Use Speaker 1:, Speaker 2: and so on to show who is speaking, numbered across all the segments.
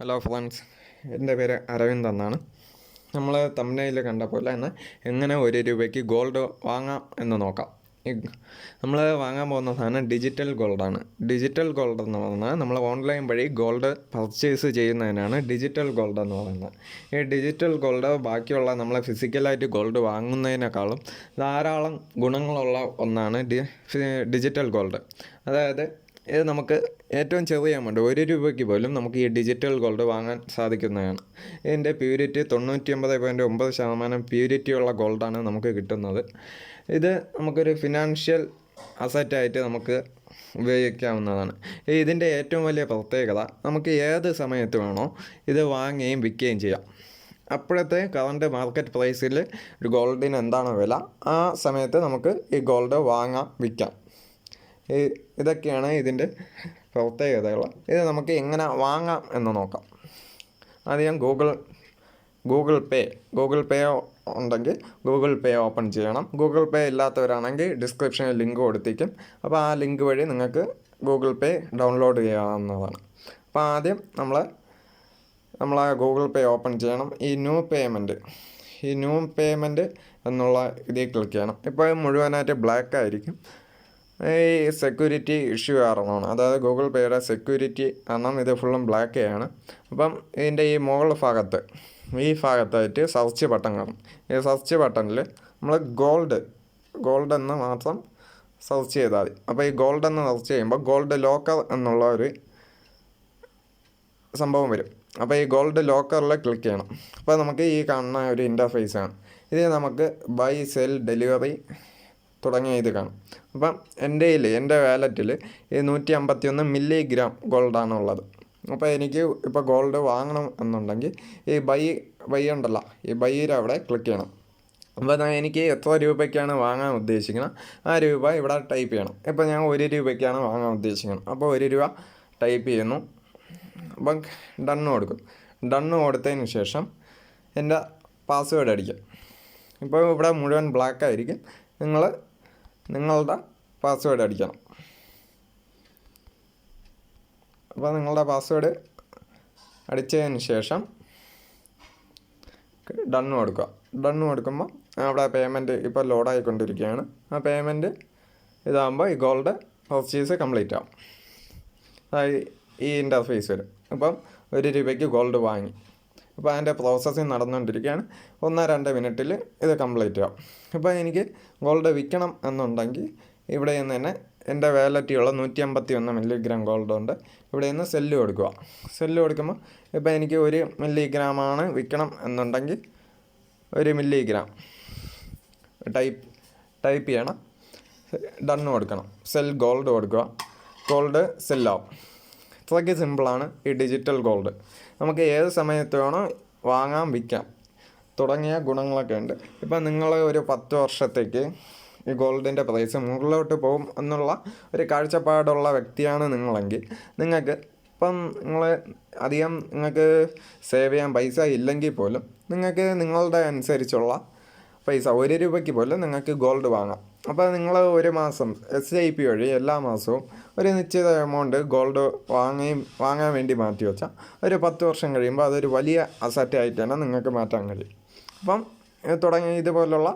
Speaker 1: Hello friends, എൻ്റെ പേര് അരവിന്ദ് എന്നാണ്. നമ്മൾ തമ്പനയിൽ കണ്ട പോലെ തന്നെ എങ്ങനെ ₹1 ഗോൾഡ് വാങ്ങാം എന്ന് നോക്കാം. നമ്മൾ വാങ്ങാൻ പോകുന്ന സാധനം ഡിജിറ്റൽ ഗോൾഡാണ്. ഡിജിറ്റൽ ഗോൾഡ് എന്ന് പറഞ്ഞാൽ നമ്മൾ ഓൺലൈൻ വഴി ഗോൾഡ് പർച്ചേസ് ചെയ്യുന്നതിനാണ് ഡിജിറ്റൽ ഗോൾഡ് എന്ന് പറയുന്നത്. ഈ ഡിജിറ്റൽ ഗോൾഡ് ബാക്കിയുള്ള നമ്മൾ ഫിസിക്കലായിട്ട് ഗോൾഡ് വാങ്ങുന്നതിനേക്കാളും ധാരാളം ഗുണങ്ങളുള്ള ഒന്നാണ് ഡിജിറ്റൽ ഗോൾഡ്. അതായത് ഇത് നമുക്ക് ഏറ്റവും ചെറിയ എമൗണ്ട് ₹1 പോലും നമുക്ക് ഈ ഡിജിറ്റൽ ഗോൾഡ് വാങ്ങാൻ സാധിക്കുന്നതാണ്. ഇതിൻ്റെ പ്യൂരിറ്റി 99.9% പ്യൂരിറ്റിയുള്ള ഗോൾഡാണ് നമുക്ക് കിട്ടുന്നത്. ഇത് നമുക്കൊരു ഫിനാൻഷ്യൽ അസറ്റായിട്ട് നമുക്ക് ഉപയോഗിക്കാവുന്നതാണ്. ഇതിൻ്റെ ഏറ്റവും വലിയ പ്രത്യേകത, നമുക്ക് ഏത് സമയത്ത് വേണോ ഇത് വാങ്ങുകയും വിൽക്കുകയും ചെയ്യാം. അപ്പോഴത്തെ കറണ്ട് മാർക്കറ്റ് പ്രൈസിൽ ഒരു ഗോൾഡിന് എന്താണോ വില, ആ സമയത്ത് നമുക്ക് ഈ ഗോൾഡ് വാങ്ങാം, വിൽക്കാം. ഇതൊക്കെയാണ് ഇതിൻ്റെ പ്രത്യേകതകൾ. ഇത് നമുക്ക് എങ്ങനെ വാങ്ങാം എന്ന് നോക്കാം. ആദ്യം ഗൂഗിൾ പേ ഉണ്ടെങ്കിൽ ഗൂഗിൾ പേ ഓപ്പൺ ചെയ്യണം. ഗൂഗിൾ പേ ഇല്ലാത്തവരാണെങ്കിൽ ഡിസ്ക്രിപ്ഷനിൽ ലിങ്ക് കൊടുത്തിരിക്കും. അപ്പോൾ ആ ലിങ്ക് വഴി നിങ്ങൾക്ക് ഗൂഗിൾ പേ ഡൗൺലോഡ് ചെയ്യാവുന്നതാണ്. അപ്പോൾ ആദ്യം നമ്മൾ ആ ഗൂഗിൾ പേ ഓപ്പൺ ചെയ്യണം. ഈ ന്യൂ പേയ്മെൻറ്റ് എന്നുള്ള ഇതിൽ ക്ലിക്ക് ചെയ്യണം. ഇപ്പോൾ മുഴുവനായിട്ട് ബ്ലാക്ക് ആയിരിക്കും. ഈ സെക്യൂരിറ്റി ഇഷ്യൂ കാരണമാണ്. അതായത് ഗൂഗിൾ പേയുടെ സെക്യൂരിറ്റി കാരണം ഇത് ഫുള്ളും ബ്ലാക്ക് ആണ്. അപ്പം ഇതിൻ്റെ ഈ മുകൾ ഭാഗത്തായിട്ട് സെർച്ച് ബട്ടൺ കാണും. ഈ സെർച്ച് ബട്ടണിൽ നമ്മൾ ഗോൾഡ് എന്ന് മാത്രം സെർച്ച് ചെയ്താൽ മതി. അപ്പോൾ ഈ ഗോൾഡ് എന്ന് സെർച്ച് ചെയ്യുമ്പോൾ ഗോൾഡ് ലോക്കർ എന്നുള്ള ഒരു സംഭവം വരും. അപ്പോൾ ഈ ഗോൾഡ് ലോക്കറിൽ ക്ലിക്ക് ചെയ്യണം. അപ്പോൾ നമുക്ക് ഈ കാണുന്ന ഒരു ഇൻ്റർഫേസാണ്. ഇത് നമുക്ക് ബൈ, സെൽ, ഡെലിവറി തുടങ്ങിയ ഇത് കാണും. അപ്പം എൻ്റെ വാലറ്റിൽ ഈ 151 മില്ലിഗ്രാം ഗോൾഡാണുള്ളത്. അപ്പോൾ എനിക്ക് ഇപ്പോൾ ഗോൾഡ് വാങ്ങണം എന്നുണ്ടെങ്കിൽ ഈ ബൈ ഉണ്ടല്ലോ, ഈ ബൈയിൽ അവിടെ ക്ലിക്ക് ചെയ്യണം. അപ്പോൾ എനിക്ക് എത്ര രൂപയ്ക്കാണ് വാങ്ങാൻ ഉദ്ദേശിക്കുന്നത് ആ രൂപ ഇവിടെ ടൈപ്പ് ചെയ്യണം. ഇപ്പോൾ ഞാൻ ₹1 വാങ്ങാൻ ഉദ്ദേശിക്കുന്നത്. അപ്പോൾ ₹1 ടൈപ്പ് ചെയ്യുന്നു. അപ്പം ഡണ്ണ് കൊടുത്തതിന് ശേഷം എൻ്റെ പാസ്വേഡ് അടിക്കും. ഇപ്പോൾ ഇവിടെ മുഴുവൻ ബ്ലാക്ക് ആയിരിക്കും. നിങ്ങളുടെ പാസ്വേഡ് അടിക്കണം. അപ്പോൾ നിങ്ങളുടെ പാസ്വേഡ് അടിച്ചതിന് ശേഷം ഡണ്ണ് കൊടുക്കുമ്പോൾ അവിടെ പേയ്മെൻറ്റ് ഇപ്പോൾ ലോഡായിക്കൊണ്ടിരിക്കുകയാണ്. ആ പേയ്മെൻറ്റ് ഇതാകുമ്പോൾ ഈ ഗോൾഡ് പർച്ചേസ് കംപ്ലീറ്റ് ആവും. ഈ ഇൻ്റർഫേസ് വരും. അപ്പം ₹1 ഗോൾഡ് വാങ്ങി. അപ്പോൾ അതിൻ്റെ പ്രോസസ്സിങ് നടന്നുകൊണ്ടിരിക്കുകയാണ്. 1-2 മിനിറ്റിൽ ഇത് കംപ്ലീറ്റ് ആവും. ഇപ്പോൾ എനിക്ക് ഗോൾഡ് വിൽക്കണം എന്നുണ്ടെങ്കിൽ ഇവിടെ നിന്ന് തന്നെ എൻ്റെ വാലറ്റിലുള്ള 151 മില്ലിഗ്രാം ഗോൾഡ് ഉണ്ട്. ഇവിടെ നിന്ന് സെല്ല് കൊടുക്കുമ്പോൾ ഇപ്പോൾ എനിക്ക് 1 മില്ലിഗ്രാമാണ് വിൽക്കണം എന്നുണ്ടെങ്കിൽ 1 മില്ലിഗ്രാം ടൈപ്പ് ചെയ്യണം. ഡണ്ണ് കൊടുക്കണം. സെൽ ഗോൾഡ് കൊടുക്കുക. ഗോൾഡ് സെല്ലാവും. ഇത്രയ്ക്ക് സിമ്പിളാണ് ഈ ഡിജിറ്റൽ ഗോൾഡ്. നമുക്ക് ഏത് സമയത്ത് വേണോ വാങ്ങാം, വിൽക്കാം തുടങ്ങിയ ഗുണങ്ങളൊക്കെ ഉണ്ട്. ഇപ്പം നിങ്ങൾ ഒരു 10 വർഷത്തേക്ക് ഈ ഗോൾഡിൻ്റെ പ്രൈസ് മുകളിലോട്ട് പോകും എന്നുള്ള ഒരു കാഴ്ചപ്പാടുള്ള വ്യക്തിയാണ് നിങ്ങളെങ്കിൽ, നിങ്ങൾക്ക് നിങ്ങൾക്ക് സേവ് ചെയ്യാൻ പൈസ ഇല്ലെങ്കിൽ പോലും നിങ്ങൾക്ക് നിങ്ങളുടെ അനുസരിച്ചുള്ള പൈസ ₹1 പോലും നിങ്ങൾക്ക് ഗോൾഡ് വാങ്ങാം. അപ്പോൾ നിങ്ങൾ ഒരു മാസം SIP വഴി എല്ലാ മാസവും ഒരു നിശ്ചിത എമൗണ്ട് ഗോൾഡ് വാങ്ങാൻ വേണ്ടി മാറ്റി വെച്ചാൽ ഒരു 10 വർഷം കഴിയുമ്പോൾ അതൊരു വലിയ അസറ്റായിട്ട് തന്നെ നിങ്ങൾക്ക് മാറ്റാൻ കഴിയും. അപ്പം ഇതുപോലുള്ള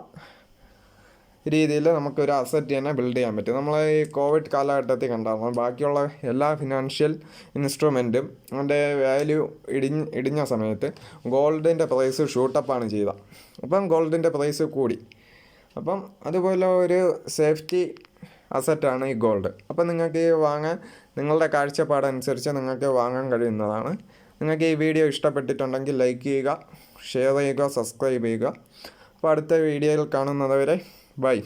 Speaker 1: രീതിയിൽ നമുക്കൊരു അസറ്റ് തന്നെ ബിൽഡ് ചെയ്യാൻ പറ്റും. നമ്മൾ ഈ കോവിഡ് കാലഘട്ടത്തിൽ കണ്ടായിരുന്നു, ബാക്കിയുള്ള എല്ലാ ഫിനാൻഷ്യൽ ഇൻസ്ട്രുമെൻറ്റും അതിൻ്റെ വാല്യൂ ഇടിഞ്ഞ സമയത്ത് ഗോൾഡിൻ്റെ പ്രൈസ് ഷൂട്ടപ്പാണ് ചെയ്തത്. അപ്പം ഗോൾഡിൻ്റെ പ്രൈസ് കൂടി. അപ്പം അതുപോലെ ഒരു സേഫ്റ്റി അസറ്റാണ് ഈ ഗോൾഡ്. അപ്പം നിങ്ങൾക്ക് ഈ നിങ്ങളുടെ കാഴ്ചപ്പാടനുസരിച്ച് നിങ്ങൾക്ക് വാങ്ങാൻ കഴിയുന്നതാണ്. നിങ്ങൾക്ക് ഈ വീഡിയോ ഇഷ്ടപ്പെട്ടിട്ടുണ്ടെങ്കിൽ ലൈക്ക് ചെയ്യുക, ഷെയർ ചെയ്യുക, സബ്സ്ക്രൈബ് ചെയ്യുക. അപ്പോൾ അടുത്ത വീഡിയോയിൽ കാണുന്നതുവരെ ബൈ.